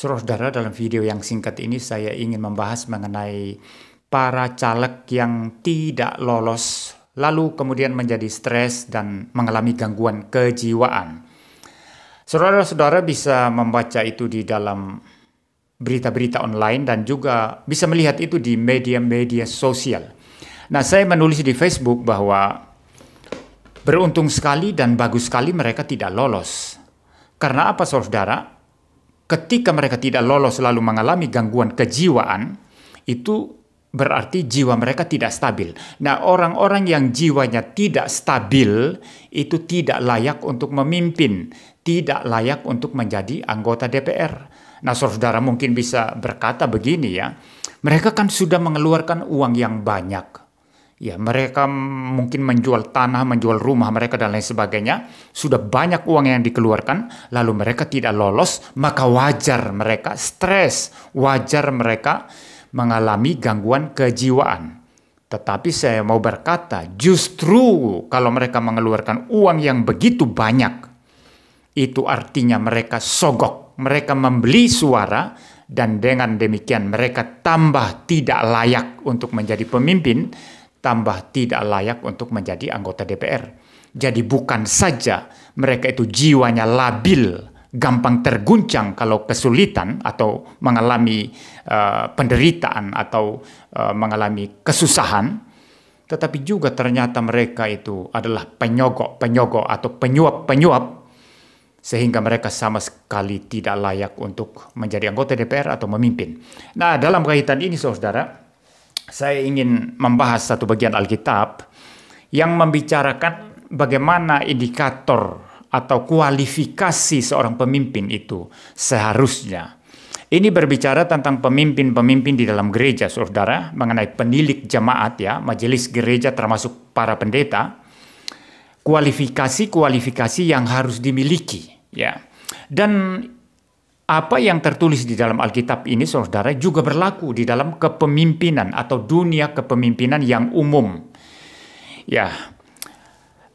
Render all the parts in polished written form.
Saudara, dalam video yang singkat ini saya ingin membahas mengenai para caleg yang tidak lolos, lalu kemudian menjadi stres dan mengalami gangguan kejiwaan. Saudara-saudara bisa membaca itu di dalam berita-berita online dan juga bisa melihat itu di media-media sosial. Nah, saya menulis di Facebook bahwa beruntung sekali dan bagus sekali mereka tidak lolos. Karena apa, saudara? Ketika mereka tidak lolos lalu mengalami gangguan kejiwaan, itu berarti jiwa mereka tidak stabil. Nah, orang-orang yang jiwanya tidak stabil itu tidak layak untuk memimpin, tidak layak untuk menjadi anggota DPR. Nah, saudara mungkin bisa berkata begini ya, mereka kan sudah mengeluarkan uang yang banyak. Ya, mereka mungkin menjual tanah, menjual rumah mereka dan lain sebagainya. Sudah banyak uang yang dikeluarkan, lalu mereka tidak lolos, maka wajar mereka stres, wajar mereka mengalami gangguan kejiwaan. Tetapi saya mau berkata, justru kalau mereka mengeluarkan uang yang begitu banyak, itu artinya mereka sogok, mereka membeli suara, dan dengan demikian mereka tambah tidak layak untuk menjadi pemimpin, tambah tidak layak untuk menjadi anggota DPR. Jadi bukan saja mereka itu jiwanya labil, gampang terguncang kalau kesulitan atau mengalami penderitaan atau mengalami kesusahan, tetapi juga ternyata mereka itu adalah penyogok-penyogok atau penyuap-penyuap, sehingga mereka sama sekali tidak layak untuk menjadi anggota DPR atau memimpin. Nah, dalam kaitan ini, saudara, saya ingin membahas satu bagian Alkitab yang membicarakan bagaimana indikator atau kualifikasi seorang pemimpin itu seharusnya. Ini berbicara tentang pemimpin-pemimpin di dalam gereja, saudara, mengenai penilik jemaat ya, majelis gereja termasuk para pendeta. Kualifikasi yang harus dimiliki ya. Dan apa yang tertulis di dalam Alkitab ini, saudara, juga berlaku di dalam kepemimpinan atau dunia kepemimpinan yang umum. Ya.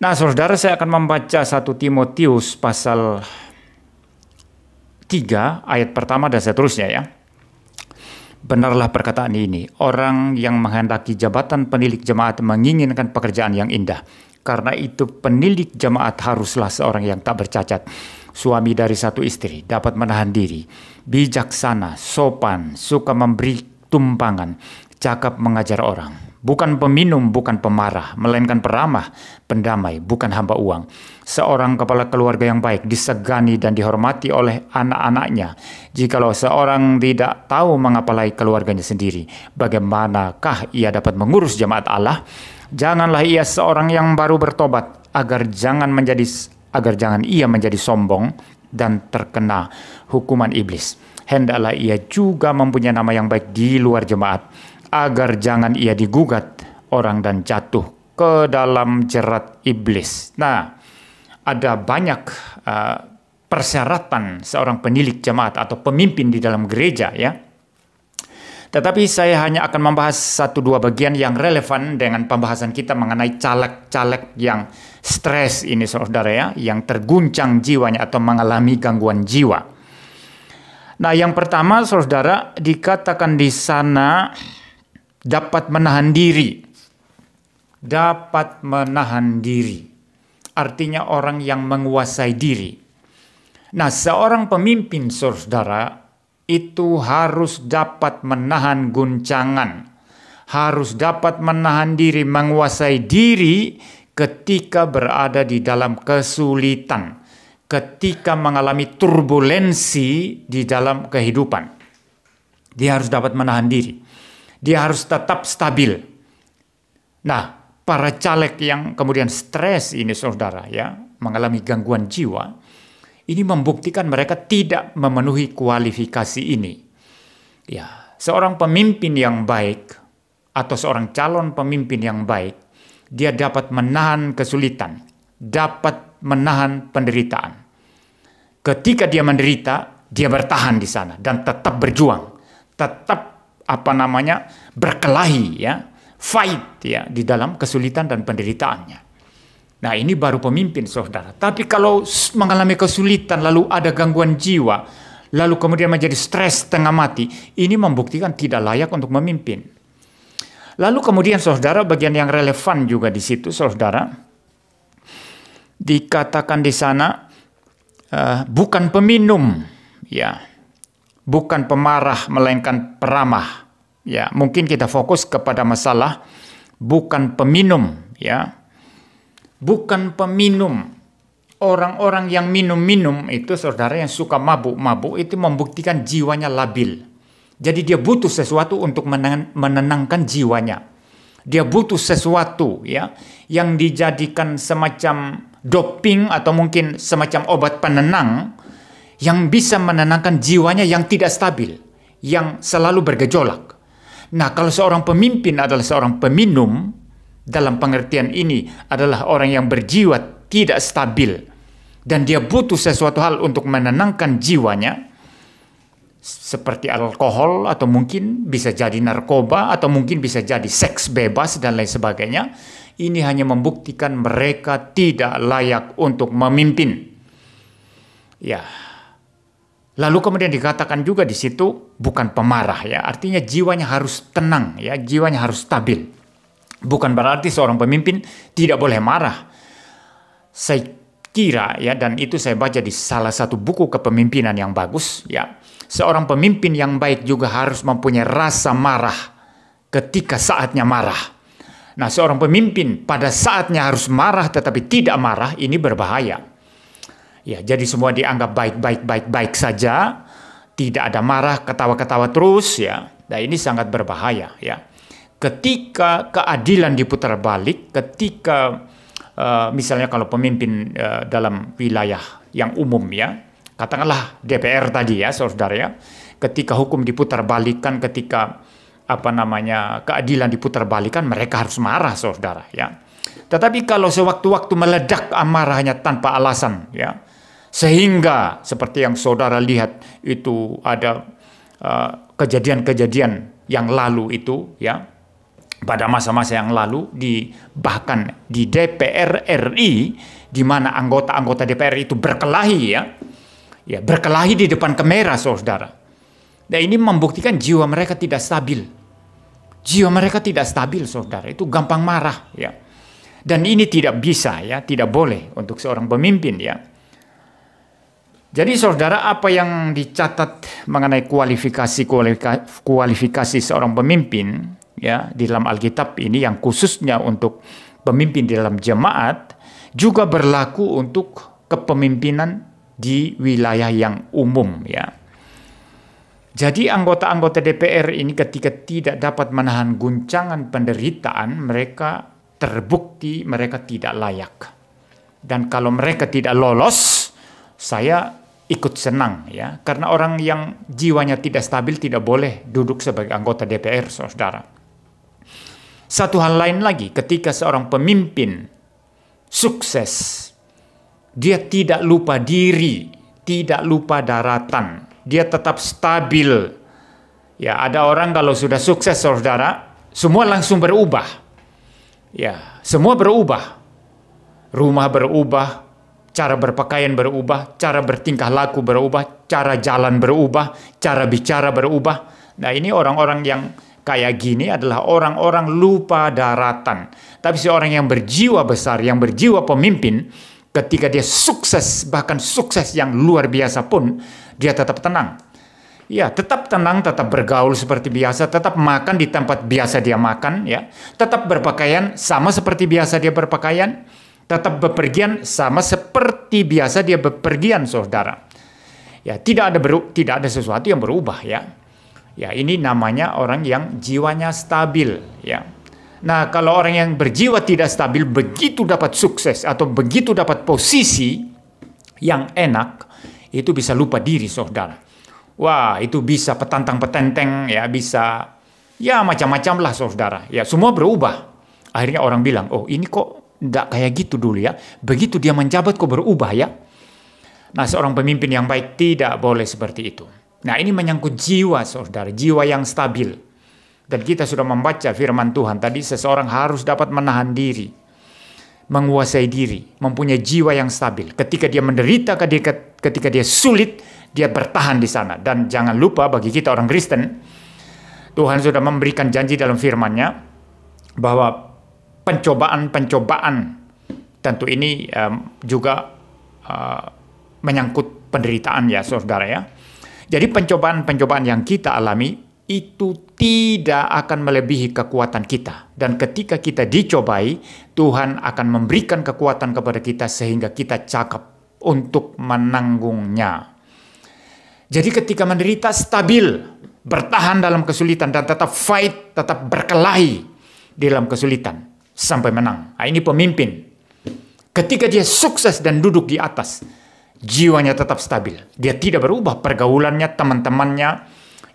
Nah, saudara, saya akan membaca 1 Timotius pasal 3 ayat pertama dan seterusnya ya. Benarlah perkataan ini, orang yang menghendaki jabatan penilik jemaat menginginkan pekerjaan yang indah. Karena itu penilik jemaat haruslah seorang yang tak bercacat, suami dari satu istri, dapat menahan diri, bijaksana, sopan, suka memberi tumpangan, cakap mengajar orang. Bukan peminum, bukan pemarah, melainkan peramah, pendamai, bukan hamba uang. Seorang kepala keluarga yang baik, disegani dan dihormati oleh anak-anaknya. Jikalau seorang tidak tahu mengapalai keluarganya sendiri, bagaimanakah ia dapat mengurus jemaat Allah? Janganlah ia seorang yang baru bertobat, agar jangan ia menjadi sombong dan terkena hukuman iblis. Hendaklah ia juga mempunyai nama yang baik di luar jemaat, agar jangan ia digugat orang dan jatuh ke dalam jerat iblis. Nah, ada banyak persyaratan seorang penilik jemaat atau pemimpin di dalam gereja ya. Tetapi saya hanya akan membahas 1-2 bagian yang relevan dengan pembahasan kita mengenai caleg-caleg yang stres ini, saudara ya, yang terguncang jiwanya atau mengalami gangguan jiwa. Nah, yang pertama, saudara, dikatakan di sana dapat menahan diri. Dapat menahan diri. Artinya orang yang menguasai diri. Nah, seorang pemimpin, saudara, itu harus dapat menahan guncangan, harus dapat menahan diri, menguasai diri ketika berada di dalam kesulitan, ketika mengalami turbulensi di dalam kehidupan. Dia harus dapat menahan diri, dia harus tetap stabil. Nah, para caleg yang kemudian stres ini, saudara ya, mengalami gangguan jiwa, ini membuktikan mereka tidak memenuhi kualifikasi ini. Ya, seorang pemimpin yang baik atau seorang calon pemimpin yang baik, dia dapat menahan kesulitan, dapat menahan penderitaan. Ketika dia menderita, dia bertahan di sana dan tetap berjuang, tetap berkelahi ya, fight ya di dalam kesulitan dan penderitaannya. Nah, ini baru pemimpin, saudara. Tapi kalau mengalami kesulitan lalu ada gangguan jiwa, lalu kemudian menjadi stres tengah mati, ini membuktikan tidak layak untuk memimpin. Lalu kemudian saudara, bagian yang relevan juga di situ saudara, dikatakan di sana bukan peminum, ya, bukan pemarah melainkan peramah. Ya, mungkin kita fokus kepada masalah bukan peminum, ya, bukan peminum. Orang-orang yang minum-minum itu saudara, yang suka mabuk-mabuk itu membuktikan jiwanya labil. Jadi dia butuh sesuatu untuk menenangkan jiwanya. Dia butuh sesuatu, ya, yang dijadikan semacam doping atau mungkin semacam obat penenang yang bisa menenangkan jiwanya yang tidak stabil, yang selalu bergejolak. Nah, kalau seorang pemimpin adalah seorang peminum, dalam pengertian ini adalah orang yang berjiwa tidak stabil dan dia butuh sesuatu hal untuk menenangkan jiwanya, seperti alkohol atau mungkin bisa jadi narkoba atau mungkin bisa jadi seks bebas dan lain sebagainya. Ini hanya membuktikan mereka tidak layak untuk memimpin. Ya. Lalu kemudian dikatakan juga di situ bukan pemarah, ya. Artinya jiwanya harus tenang, ya, jiwanya harus stabil. Bukan berarti seorang pemimpin tidak boleh marah. Saya kira, ya, dan itu saya baca di salah satu buku kepemimpinan yang bagus, ya. Seorang pemimpin yang baik juga harus mempunyai rasa marah ketika saatnya marah. Nah, seorang pemimpin pada saatnya harus marah tetapi tidak marah, ini berbahaya. Ya, jadi semua dianggap baik saja, tidak ada marah, ketawa-ketawa terus, ya. Nah, ini sangat berbahaya, ya. Ketika keadilan diputar balik, ketika misalnya kalau pemimpin dalam wilayah yang umum, ya, katakanlah DPR tadi, ya, saudara, ya, ketika hukum diputar balikan, ketika keadilan diputar balikan, mereka harus marah, saudara, ya. Tetapi kalau sewaktu-waktu meledak amarahnya tanpa alasan, ya, sehingga seperti yang saudara lihat itu ada kejadian-kejadian yang lalu itu, ya, pada masa-masa yang lalu bahkan di DPR RI, di mana anggota-anggota DPR itu berkelahi, ya, berkelahi di depan kamera, saudara. Dan ini membuktikan jiwa mereka tidak stabil. Jiwa mereka tidak stabil, saudara. Itu gampang marah, ya. Dan ini tidak bisa, ya, tidak boleh untuk seorang pemimpin, ya. Jadi saudara, apa yang dicatat mengenai kualifikasi seorang pemimpin, ya, di dalam Alkitab ini yang khususnya untuk pemimpin di dalam jemaat juga berlaku untuk kepemimpinan di wilayah yang umum, ya. Jadi anggota-anggota DPR ini ketika tidak dapat menahan guncangan penderitaan, mereka terbukti mereka tidak layak. Dan kalau mereka tidak lolos, saya ikut senang, ya, karena orang yang jiwanya tidak stabil tidak boleh duduk sebagai anggota DPR, saudara. Satu hal lain lagi, ketika seorang pemimpin sukses, dia tidak lupa diri, tidak lupa daratan, dia tetap stabil. Ya, ada orang kalau sudah sukses, saudara, semua langsung berubah. Ya, semua berubah. Rumah berubah, cara berpakaian berubah, cara bertingkah laku berubah, cara jalan berubah, cara bicara berubah. Nah, ini orang-orang yang kayak gini adalah orang-orang lupa daratan. Tapi seorang yang berjiwa besar, yang berjiwa pemimpin, ketika dia sukses, bahkan sukses yang luar biasa pun, dia tetap tenang. Ya, tetap tenang, tetap bergaul seperti biasa, tetap makan di tempat biasa dia makan, ya. Tetap berpakaian sama seperti biasa dia berpakaian, tetap bepergian sama seperti biasa dia bepergian, saudara. Ya, tidak ada sesuatu yang berubah, ya. Ya, ini namanya orang yang jiwanya stabil, ya. Nah, kalau orang yang berjiwa tidak stabil, begitu dapat sukses atau begitu dapat posisi yang enak, itu bisa lupa diri, saudara. Wah, itu bisa petantang-petenteng, ya, bisa, ya, macam-macam lah, saudara. Ya, semua berubah. Akhirnya orang bilang, oh, ini kok enggak kayak gitu dulu, ya. Begitu dia menjabat kok berubah, ya. Nah, seorang pemimpin yang baik tidak boleh seperti itu. Nah, ini menyangkut jiwa, saudara, jiwa yang stabil. Dan kita sudah membaca firman Tuhan tadi, seseorang harus dapat menahan diri, menguasai diri, mempunyai jiwa yang stabil. Ketika dia menderita, ketika dia sulit, dia bertahan di sana. Dan jangan lupa bagi kita orang Kristen, Tuhan sudah memberikan janji dalam firman-Nya bahwa pencobaan-pencobaan, tentu ini juga menyangkut penderitaan ya saudara ya. Jadi pencobaan-pencobaan yang kita alami itu tidak akan melebihi kekuatan kita. Dan ketika kita dicobai, Tuhan akan memberikan kekuatan kepada kita sehingga kita cakap untuk menanggungnya. Jadi ketika menderita, stabil, bertahan dalam kesulitan, dan tetap fight, tetap berkelahi dalam kesulitan sampai menang. Nah, ini pemimpin. Ketika dia sukses dan duduk di atas, jiwanya tetap stabil. Dia tidak berubah pergaulannya, teman-temannya.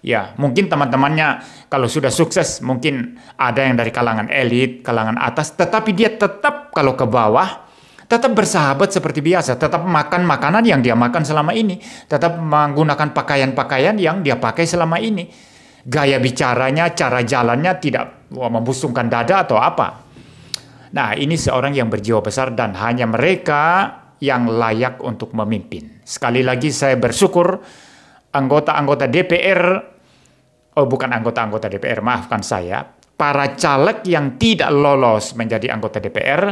Ya, mungkin teman-temannya kalau sudah sukses, mungkin ada yang dari kalangan elit, kalangan atas, tetapi dia tetap kalau ke bawah, tetap bersahabat seperti biasa, tetap makan makanan yang dia makan selama ini, tetap menggunakan pakaian-pakaian yang dia pakai selama ini. Gaya bicaranya, cara jalannya tidak membusungkan dada atau apa. Nah, ini seorang yang berjiwa besar dan hanya mereka yang layak untuk memimpin. Sekali lagi saya bersyukur anggota-anggota DPR, bukan anggota-anggota DPR, maafkan saya, para caleg yang tidak lolos menjadi anggota DPR,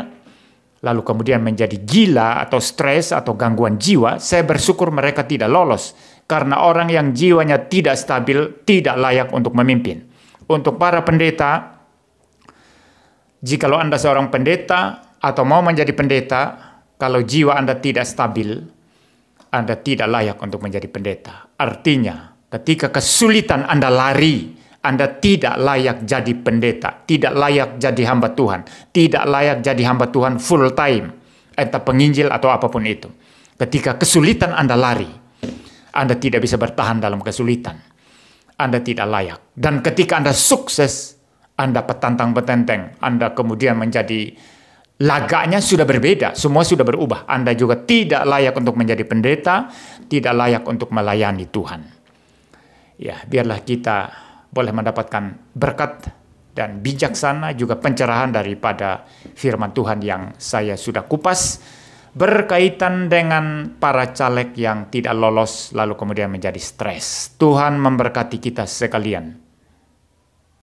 lalu kemudian menjadi gila atau stres atau gangguan jiwa, saya bersyukur mereka tidak lolos. Karena orang yang jiwanya tidak stabil, tidak layak untuk memimpin. Untuk para pendeta, jikalau Anda seorang pendeta atau mau menjadi pendeta, kalau jiwa Anda tidak stabil, Anda tidak layak untuk menjadi pendeta. Artinya, ketika kesulitan Anda lari, Anda tidak layak jadi pendeta, tidak layak jadi hamba Tuhan, tidak layak jadi hamba Tuhan full time, entah penginjil atau apapun itu. Ketika kesulitan Anda lari, Anda tidak bisa bertahan dalam kesulitan. Anda tidak layak. Dan ketika Anda sukses, Anda petantang betenteng, Anda kemudian menjadi laganya sudah berbeda, semua sudah berubah. Anda juga tidak layak untuk menjadi pendeta, tidak layak untuk melayani Tuhan. Ya, biarlah kita boleh mendapatkan berkat dan bijaksana juga pencerahan daripada firman Tuhan yang saya sudah kupas berkaitan dengan para caleg yang tidak lolos lalu kemudian menjadi stres. Tuhan memberkati kita sekalian.